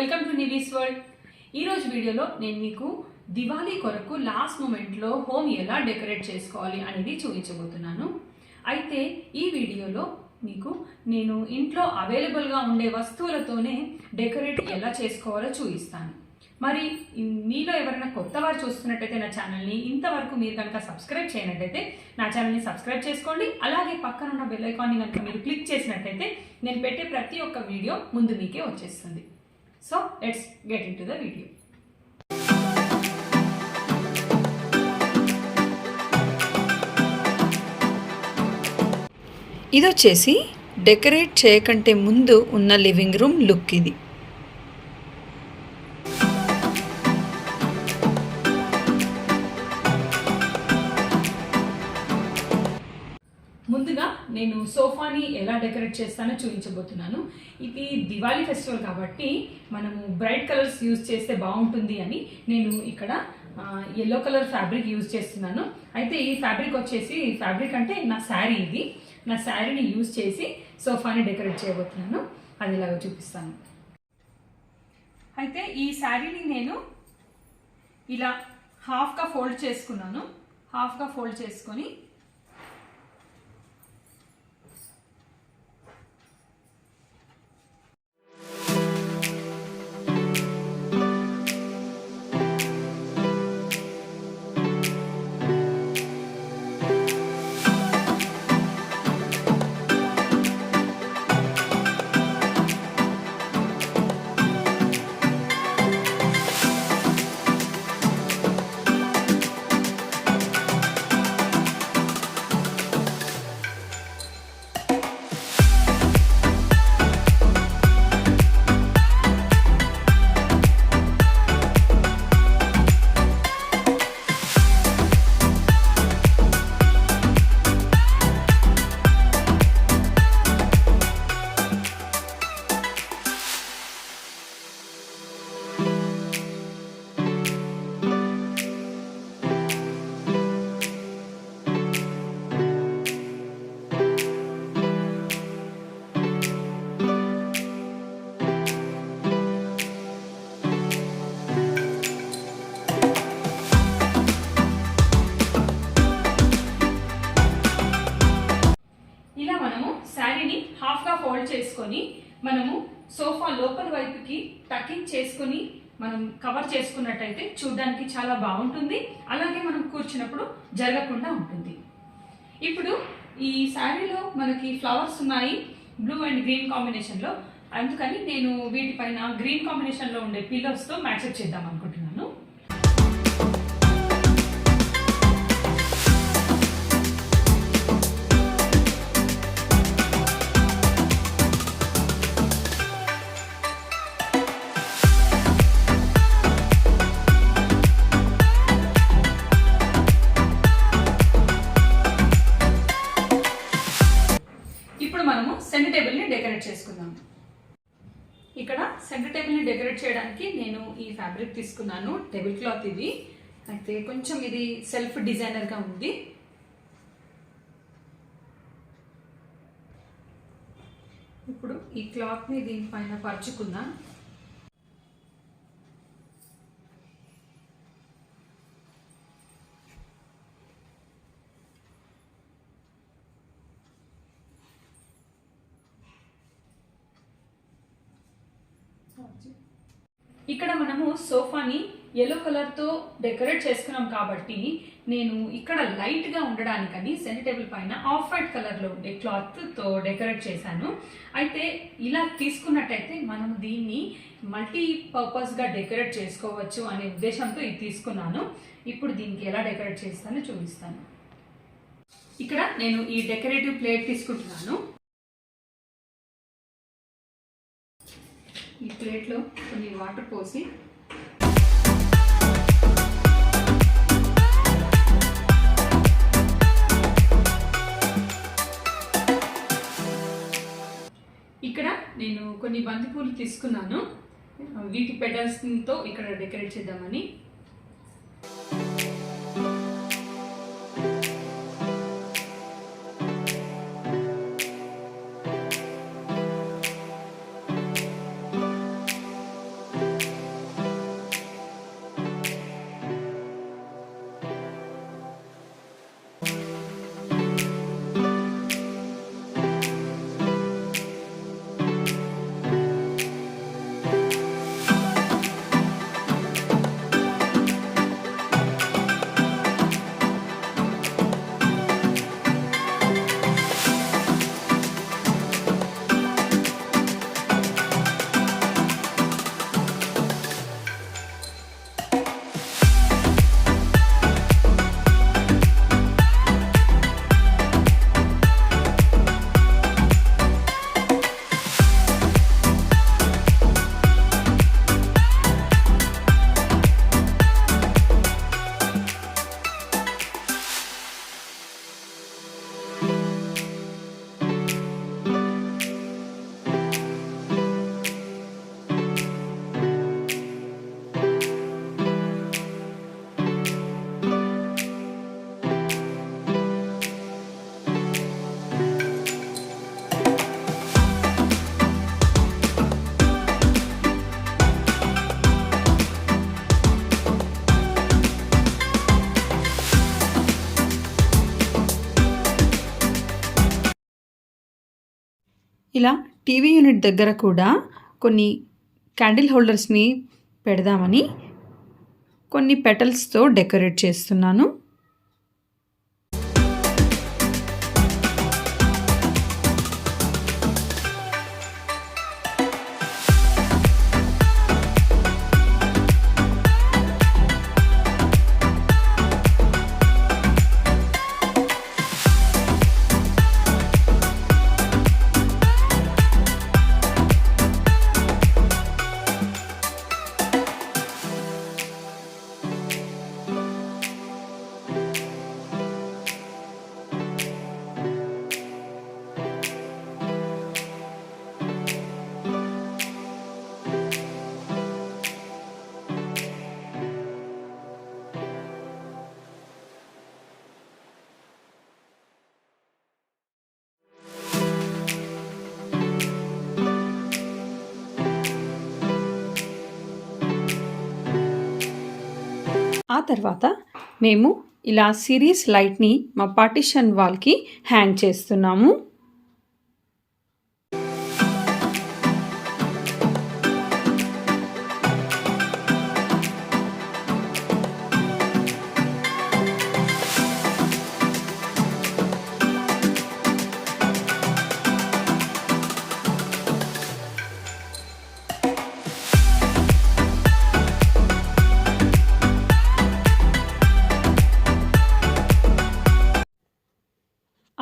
Welcome to Nivi's world. ఈరోజు వీడియోలో నేను మీకు దివాళీ కొరకు లాస్ట్ మూమెంట్లో హోమ్ ఎలా డెకరేట్ చేసుకోవాలి అనేది చూపించబోతున్నాను. అయితే ఈ వీడియోలో మీకు నేను ఇంట్లో అవైలబుల్గా ఉండే వస్తువులతోనే డెకరేట్ ఎలా చేసుకోవాలో చూపిస్తాను. మరి మీలో ఎవరైనా కొత్త వారు చూస్తున్నట్టయితే నా ఛానల్ని ఇంతవరకు మీరు కనుక సబ్స్క్రైబ్ చేయనట్టయితే నా ఛానల్ని సబ్స్క్రైబ్ చేసుకోండి. అలాగే పక్కన ఉన్న బెల్ ఐకాన్ని కనుక మీరు క్లిక్ చేసినట్టయితే నేను పెట్టే ప్రతి ఒక్క వీడియో ముందు మీకే వచ్చేస్తుంది. So let's get in to the video. ఇది వచ్చేసి డెకరేట్ చేయకంటే ముందు ఉన్న లివింగ్ రూమ్ లుక్. ఇది ముందుగా నేను సోఫాని ఎలా డెకరేట్ చేస్తానో చూపించబోతున్నాను. ఇది దివాళీ ఫెస్టివల్ కాబట్టి మనము బ్రైట్ కలర్స్ యూజ్ చేస్తే బాగుంటుంది అని నేను ఇక్కడ ఎల్లో కలర్ ఫ్యాబ్రిక్ యూజ్ చేస్తున్నాను. అయితే ఈ ఫ్యాబ్రిక్ వచ్చేసి ఫ్యాబ్రిక్ అంటే నా శారీ, ఇది నా శారీని యూజ్ చేసి సోఫాని డెకరేట్ చేయబోతున్నాను. అది ఇలాగ చూపిస్తాను. అయితే ఈ శారీని నేను ఇలా హాఫ్గా ఫోల్డ్ చేసుకున్నాను. హాఫ్గా ఫోల్డ్ చేసుకొని శారీని హాఫ్గా ఫోల్డ్ చేసుకొని మనము సోఫా లోపల వైపుకి టకింగ్ చేసుకొని మనం కవర్ చేసుకున్నట్టయితే చూడడానికి చాలా బాగుంటుంది. అలాగే మనం కూర్చున్నప్పుడు జరగకుండా ఉంటుంది. ఇప్పుడు ఈ శారీలో మనకి ఫ్లవర్స్ ఉన్నాయి, బ్లూ అండ్ గ్రీన్ కాంబినేషన్లో. అందుకని నేను వీటిపైన గ్రీన్ కాంబినేషన్లో ఉండే పిల్లోస్తో మ్యాచప్ చేద్దాం అనుకుంటున్నాను. సెంటర్ టేబుల్ని డెకరేట్ చేసుకుందాం. ఇక్కడ సెంటర్ టేబుల్ని డెకరేట్ చేయడానికి నేను ఈ ఫ్యాబ్రిక్ తీసుకున్నాను, టేబుల్ క్లాత్ ఇది. అయితే కొంచెం ఇది సెల్ఫ్ డిజైనర్గా ఉంది. ఇప్పుడు ఈ క్లాత్ని దీనిపైన పరుచుకుందాం. ఇక్కడ మనము సోఫాని ఎల్లో కలర్తో డెకరేట్ చేసుకున్నాం కాబట్టి నేను ఇక్కడ లైట్గా ఉండడానికని సెంటర్ టేబుల్ పైన ఆఫ్ వైట్ కలర్లో ఉండే క్లాత్తో డెకరేట్ చేశాను. అయితే ఇలా తీసుకున్నట్టయితే మనం దీన్ని మల్టీపర్పస్గా డెకరేట్ చేసుకోవచ్చు అనే ఉద్దేశంతో ఇది తీసుకున్నాను. ఇప్పుడు దీనికి ఎలా డెకరేట్ చేస్తానో చూపిస్తాను. ఇక్కడ నేను ఈ డెకరేటివ్ ప్లేట్ తీసుకుంటున్నాను. ఈ ప్లేట్లో కొన్ని వాటర్ పోసి ఇక్కడ నేను కొన్ని బంతిపూలు తీసుకున్నాను. వీటి పెటల్స్తో ఇక్కడ డెకరేట్ చేద్దామని. ఇలా టీవీ యూనిట్ దగ్గర కూడా కొన్ని క్యాండిల్ హోల్డర్స్ని పెడదామని కొన్ని పెటల్స్తో డెకరేట్ చేస్తున్నాను. ఆ తర్వాత మేము ఇలా సిరీస్ లైట్ని మా పార్టిషన్ వాల్కి హ్యాంగ్ చేస్తున్నాము.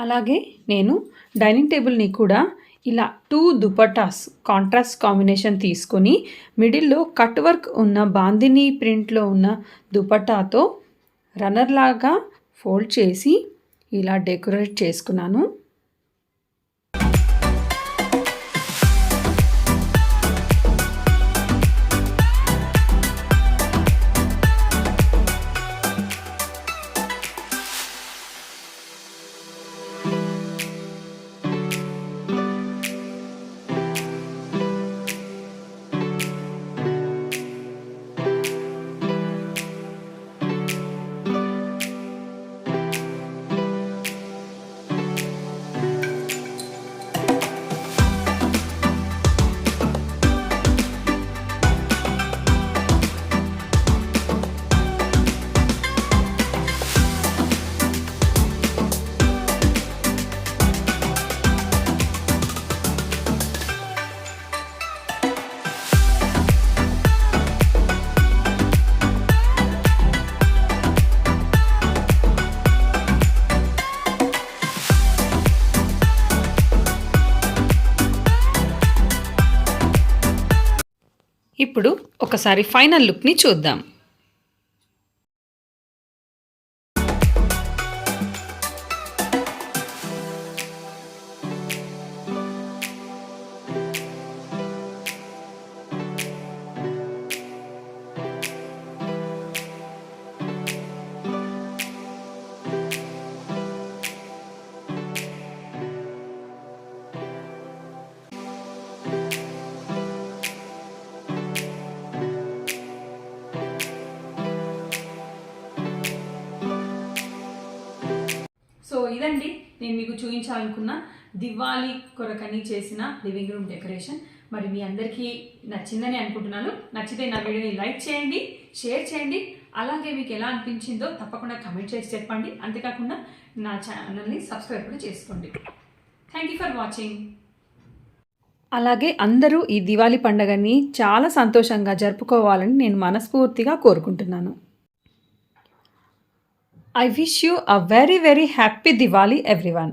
అలాగే నేను డైనింగ్ టేబుల్ని కూడా ఇలా 2 దుపట్టాస్ కాంట్రాస్ట్ కాంబినేషన్ తీసుకొని మిడిల్లో కట్ వర్క్ ఉన్న బాందిని ప్రింట్లో ఉన్న దుపట్టాతో రన్నర్ లాగా ఫోల్డ్ చేసి ఇలా డెకరేట్ చేసుకున్నాను. ఇప్పుడు ఒకసారి ఫైనల్ లుక్ని చూద్దాం. సో ఇదండి నేను మీకు చూపించాలనుకున్న దివాళీ కొరకని చేసిన లివింగ్ రూమ్ డెకరేషన్. మరి మీ అందరికీ నచ్చిందని అనుకుంటున్నాను. నచ్చితే నా వీడియోని లైక్ చేయండి, షేర్ చేయండి. అలాగే మీకు ఎలా అనిపించిందో తప్పకుండా కమెంట్ చేసి చెప్పండి. అంతేకాకుండా నా ఛానల్ని సబ్స్క్రైబ్ కూడా చేసుకోండి. Thank you for watching. అలాగే అందరూ ఈ దివాళీ పండుగని చాలా సంతోషంగా జరుపుకోవాలని నేను మనస్ఫూర్తిగా కోరుకుంటున్నాను. I wish you a very, very happy Diwali, everyone.